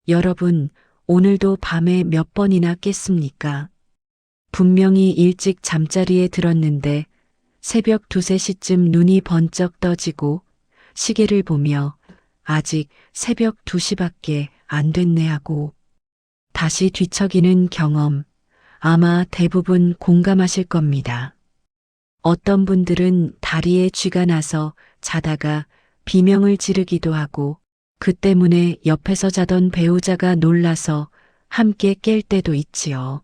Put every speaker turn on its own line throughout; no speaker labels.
여러분, 오늘도 밤에 몇 번이나 깼습니까? 분명히 일찍 잠자리에 들었는데 새벽 2, 3시쯤 눈이 번쩍 떠지고 시계를 보며 아직 새벽 2시밖에 안 됐네 하고 다시 뒤척이는 경험, 아마 대부분 공감하실 겁니다. 어떤 분들은 다리에 쥐가 나서 자다가 비명을 지르기도 하고 그 때문에 옆에서 자던 배우자가 놀라서 함께 깰 때도 있지요.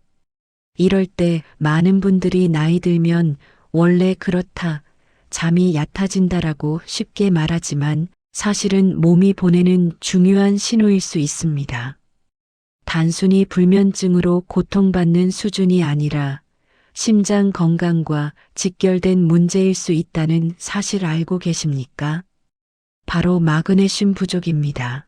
이럴 때 많은 분들이 나이 들면 원래 그렇다, 잠이 얕아진다라고 쉽게 말하지만 사실은 몸이 보내는 중요한 신호일 수 있습니다. 단순히 불면증으로 고통받는 수준이 아니라 심장 건강과 직결된 문제일 수 있다는 사실 알고 계십니까? 바로 마그네슘 부족입니다.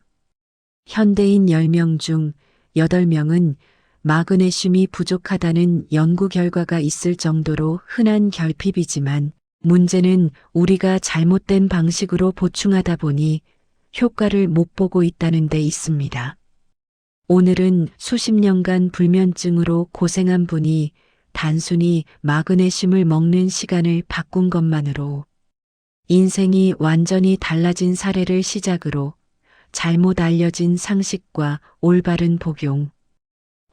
현대인 10명 중 8명은 마그네슘이 부족하다는 연구 결과가 있을 정도로 흔한 결핍이지만 문제는 우리가 잘못된 방식으로 보충하다 보니 효과를 못 보고 있다는 데 있습니다. 오늘은 수십 년간 불면증으로 고생한 분이 단순히 마그네슘을 먹는 시간을 바꾼 것만으로 인생이 완전히 달라진 사례를 시작으로 잘못 알려진 상식과 올바른 복용,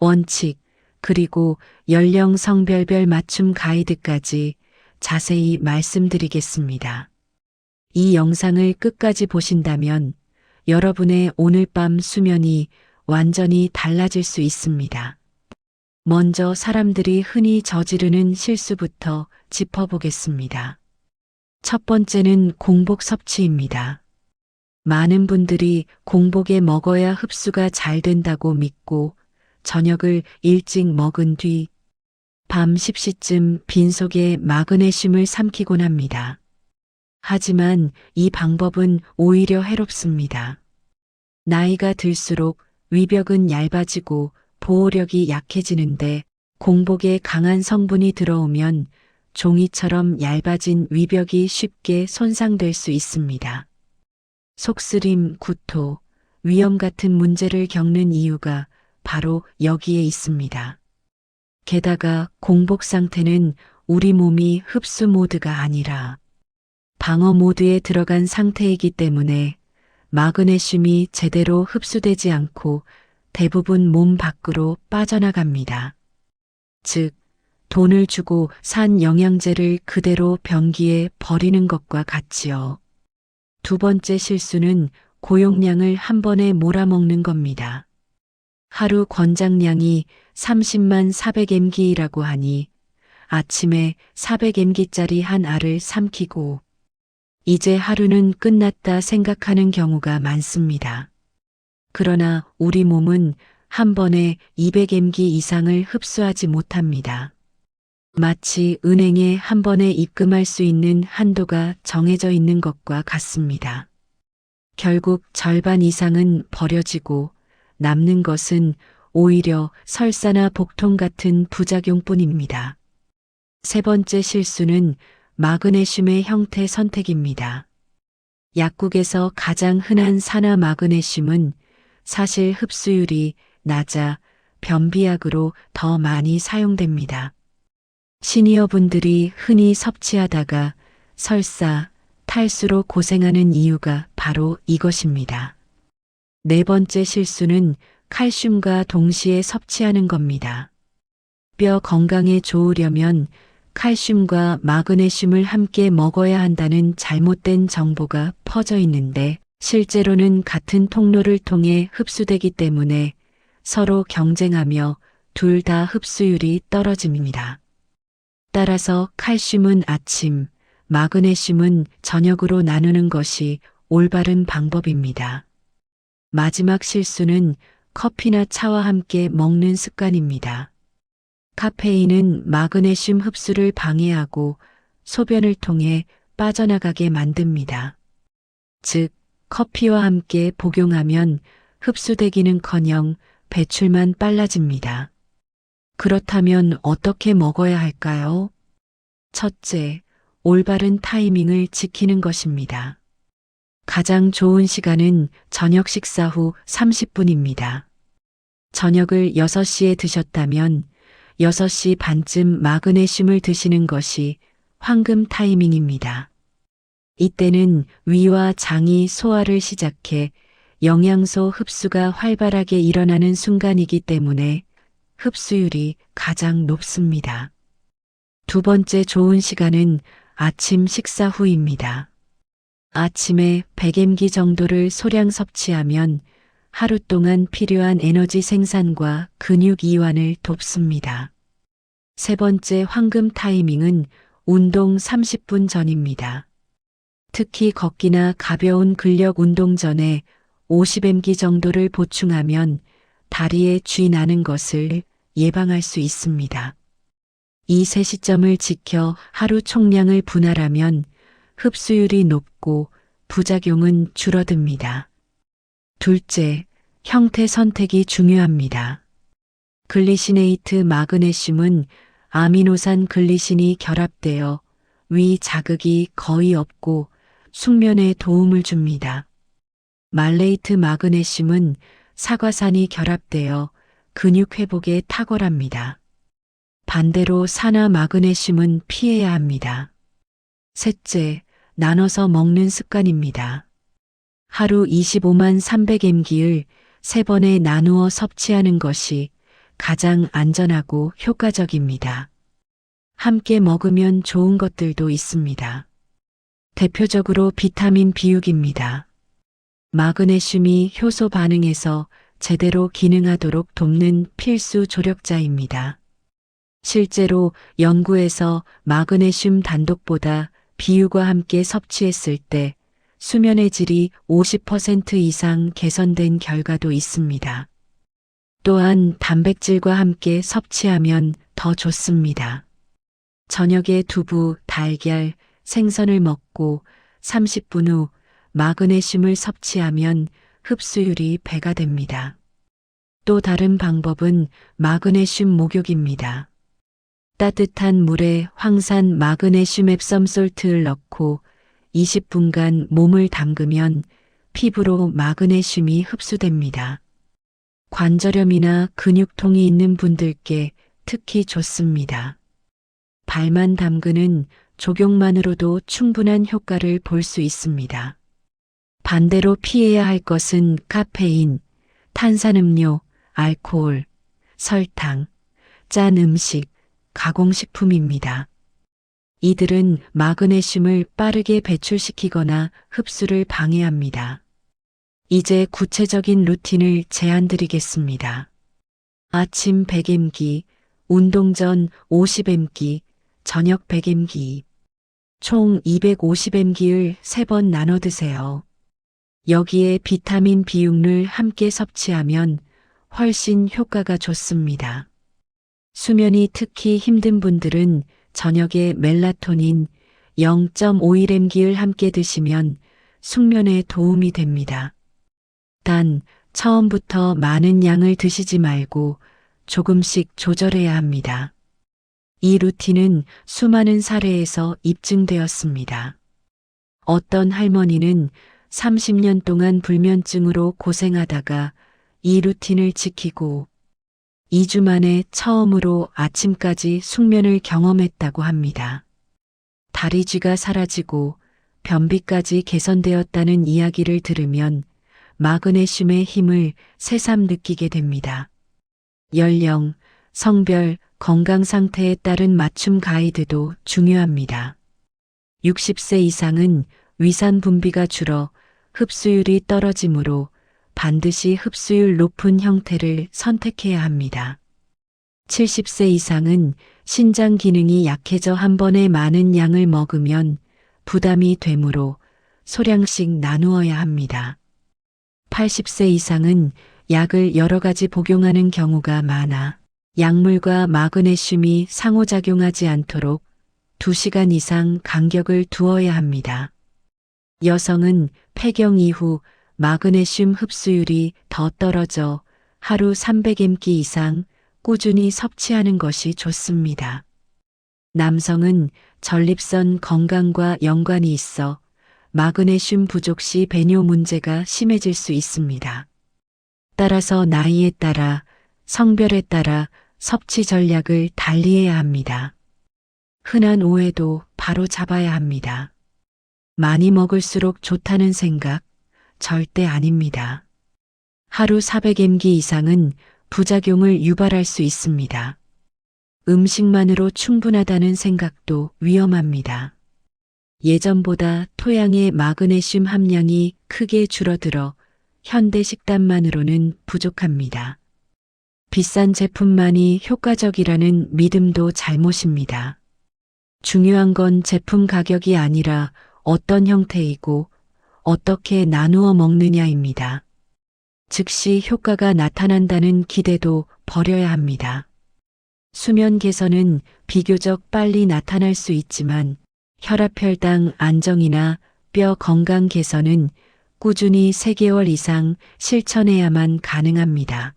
원칙, 그리고 연령 성별별 맞춤 가이드까지 자세히 말씀드리겠습니다. 이 영상을 끝까지 보신다면 여러분의 오늘 밤 수면이 완전히 달라질 수 있습니다. 먼저 사람들이 흔히 저지르는 실수부터 짚어보겠습니다. 첫 번째는 공복 섭취입니다. 많은 분들이 공복에 먹어야 흡수가 잘 된다고 믿고 저녁을 일찍 먹은 뒤 밤 10시쯤 빈속에 마그네슘을 삼키곤 합니다. 하지만 이 방법은 오히려 해롭습니다. 나이가 들수록 위벽은 얇아지고 보호력이 약해지는데 공복에 강한 성분이 들어오면 종이처럼 얇아진 위벽이 쉽게 손상될 수 있습니다. 속쓰림, 구토, 위염 같은 문제를 겪는 이유가 바로 여기에 있습니다. 게다가 공복 상태는 우리 몸이 흡수 모드가 아니라 방어 모드에 들어간 상태이기 때문에 마그네슘이 제대로 흡수되지 않고 대부분 몸 밖으로 빠져나갑니다. 즉, 돈을 주고 산 영양제를 그대로 변기에 버리는 것과 같지요. 두 번째 실수는 고용량을 한 번에 몰아먹는 겁니다. 하루 권장량이 30만 400mg라고 하니 아침에 400mg짜리 한 알을 삼키고 이제 하루는 끝났다 생각하는 경우가 많습니다. 그러나 우리 몸은 한 번에 200mg 이상을 흡수하지 못합니다. 마치 은행에 한 번에 입금할 수 있는 한도가 정해져 있는 것과 같습니다. 결국 절반 이상은 버려지고 남는 것은 오히려 설사나 복통 같은 부작용뿐입니다. 세 번째 실수는 마그네슘의 형태 선택입니다. 약국에서 가장 흔한 산화 마그네슘은 사실 흡수율이 낮아 변비약으로 더 많이 사용됩니다. 시니어분들이 흔히 섭취하다가 설사, 탈수로 고생하는 이유가 바로 이것입니다. 네 번째 실수는 칼슘과 동시에 섭취하는 겁니다. 뼈 건강에 좋으려면 칼슘과 마그네슘을 함께 먹어야 한다는 잘못된 정보가 퍼져 있는데 실제로는 같은 통로를 통해 흡수되기 때문에 서로 경쟁하며 둘 다 흡수율이 떨어집니다. 따라서 칼슘은 아침, 마그네슘은 저녁으로 나누는 것이 올바른 방법입니다. 마지막 실수는 커피나 차와 함께 먹는 습관입니다. 카페인은 마그네슘 흡수를 방해하고 소변을 통해 빠져나가게 만듭니다. 즉, 커피와 함께 복용하면 흡수되기는커녕 배출만 빨라집니다. 그렇다면 어떻게 먹어야 할까요? 첫째, 올바른 타이밍을 지키는 것입니다. 가장 좋은 시간은 저녁 식사 후 30분입니다. 저녁을 6시에 드셨다면 6시 반쯤 마그네슘을 드시는 것이 황금 타이밍입니다. 이때는 위와 장이 소화를 시작해 영양소 흡수가 활발하게 일어나는 순간이기 때문에 흡수율이 가장 높습니다. 두 번째 좋은 시간은 아침 식사 후입니다. 아침에 100mg 정도를 소량 섭취하면 하루 동안 필요한 에너지 생산과 근육 이완을 돕습니다. 세 번째 황금 타이밍은 운동 30분 전입니다. 특히 걷기나 가벼운 근력 운동 전에 50mg 정도를 보충하면 다리에 쥐 나는 것을 예방할 수 있습니다. 이 세 시점을 지켜 하루 총량을 분할하면 흡수율이 높고 부작용은 줄어듭니다. 둘째, 형태 선택이 중요합니다. 글리시네이트 마그네슘은 아미노산 글리신이 결합되어 위 자극이 거의 없고 숙면에 도움을 줍니다. 말레이트 마그네슘은 사과산이 결합되어 근육 회복에 탁월합니다. 반대로 산화 마그네슘은 피해야 합니다. 셋째, 나눠서 먹는 습관입니다. 하루 25만 300mg를 3번에 나누어 섭취하는 것이 가장 안전하고 효과적입니다. 함께 먹으면 좋은 것들도 있습니다. 대표적으로 비타민 B6입니다. 마그네슘이 효소 반응에서 제대로 기능하도록 돕는 필수 조력자입니다. 실제로 연구에서 마그네슘 단독보다 B6과 함께 섭취했을 때 수면의 질이 50% 이상 개선된 결과도 있습니다. 또한 단백질과 함께 섭취하면 더 좋습니다. 저녁에 두부, 달걀, 생선을 먹고 30분 후 마그네슘을 섭취하면 흡수율이 배가 됩니다. 또 다른 방법은 마그네슘 목욕입니다. 따뜻한 물에 황산 마그네슘 앱섬 솔트를 넣고 20분간 몸을 담그면 피부로 마그네슘이 흡수됩니다. 관절염이나 근육통이 있는 분들께 특히 좋습니다. 발만 담그는 조경만으로도 충분한 효과를 볼 수 있습니다. 반대로 피해야 할 것은 카페인, 탄산음료, 알코올, 설탕, 짠 음식, 가공식품입니다. 이들은 마그네슘을 빠르게 배출시키거나 흡수를 방해합니다. 이제 구체적인 루틴을 제안드리겠습니다. 아침 100mg, 운동 전 50mg, 저녁 100mg, 총 250mg를 3번 나눠 드세요. 여기에 비타민 B6를 함께 섭취하면 훨씬 효과가 좋습니다. 수면이 특히 힘든 분들은 저녁에 멜라토닌 0.51mg를 함께 드시면 숙면에 도움이 됩니다. 단, 처음부터 많은 양을 드시지 말고 조금씩 조절해야 합니다. 이 루틴은 수많은 사례에서 입증되었습니다. 어떤 할머니는 30년 동안 불면증으로 고생하다가 이 루틴을 지키고 2주 만에 처음으로 아침까지 숙면을 경험했다고 합니다. 다리쥐가 사라지고 변비까지 개선되었다는 이야기를 들으면 마그네슘의 힘을 새삼 느끼게 됩니다. 연령, 성별, 건강 상태에 따른 맞춤 가이드도 중요합니다. 60세 이상은 위산 분비가 줄어 흡수율이 떨어지므로 반드시 흡수율 높은 형태를 선택해야 합니다. 70세 이상은 신장 기능이 약해져 한 번에 많은 양을 먹으면 부담이 되므로 소량씩 나누어야 합니다. 80세 이상은 약을 여러 가지 복용하는 경우가 많아 약물과 마그네슘이 상호작용하지 않도록 2시간 이상 간격을 두어야 합니다. 여성은 폐경 이후 마그네슘 흡수율이 더 떨어져 하루 300mg 이상 꾸준히 섭취하는 것이 좋습니다. 남성은 전립선 건강과 연관이 있어 마그네슘 부족 시 배뇨 문제가 심해질 수 있습니다. 따라서 나이에 따라 성별에 따라 섭취 전략을 달리해야 합니다. 흔한 오해도 바로 잡아야 합니다. 많이 먹을수록 좋다는 생각 절대 아닙니다. 하루 400mg 이상은 부작용을 유발할 수 있습니다. 음식만으로 충분하다는 생각도 위험합니다. 예전보다 토양의 마그네슘 함량이 크게 줄어들어 현대 식단만으로는 부족합니다. 비싼 제품만이 효과적이라는 믿음도 잘못입니다. 중요한 건 제품 가격이 아니라 어떤 형태이고 어떻게 나누어 먹느냐입니다. 즉시 효과가 나타난다는 기대도 버려야 합니다. 수면 개선은 비교적 빨리 나타날 수 있지만 혈압혈당 안정이나 뼈 건강 개선은 꾸준히 3개월 이상 실천해야만 가능합니다.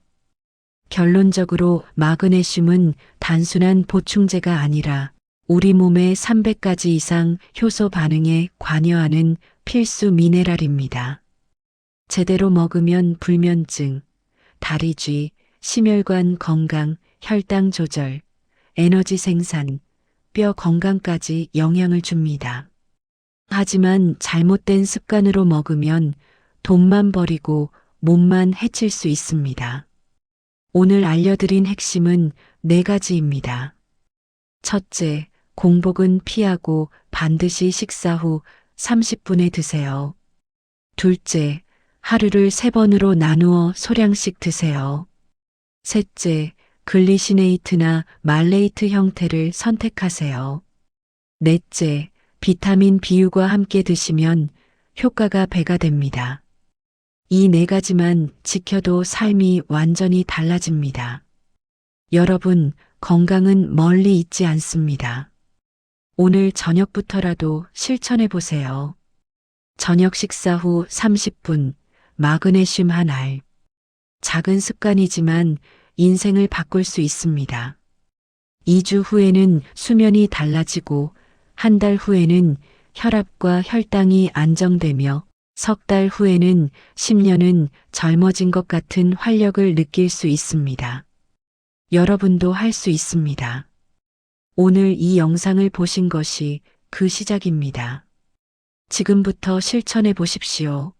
결론적으로 마그네슘은 단순한 보충제가 아니라 우리 몸의 300가지 이상 효소 반응에 관여하는 필수 미네랄입니다. 제대로 먹으면 불면증, 다리쥐, 심혈관 건강, 혈당 조절, 에너지 생산, 뼈 건강까지 영향을 줍니다. 하지만 잘못된 습관으로 먹으면 돈만 버리고 몸만 해칠 수 있습니다. 오늘 알려드린 핵심은 4가지입니다. 첫째, 공복은 피하고 반드시 식사 후 30분에 드세요. 둘째, 하루를 3번으로 나누어 소량씩 드세요. 셋째, 글리시네이트나 말레이트 형태를 선택하세요. 넷째, 비타민 B유과 함께 드시면 효과가 배가 됩니다. 이 4가지만 지켜도 삶이 완전히 달라집니다. 여러분, 건강은 멀리 있지 않습니다. 오늘 저녁부터라도 실천해 보세요. 저녁 식사 후 30분, 마그네슘 한 알. 작은 습관이지만 인생을 바꿀 수 있습니다. 2주 후에는 수면이 달라지고 한 달 후에는 혈압과 혈당이 안정되며 석 달 후에는 10년은 젊어진 것 같은 활력을 느낄 수 있습니다. 여러분도 할 수 있습니다. 오늘 이 영상을 보신 것이 그 시작입니다. 지금부터 실천해 보십시오.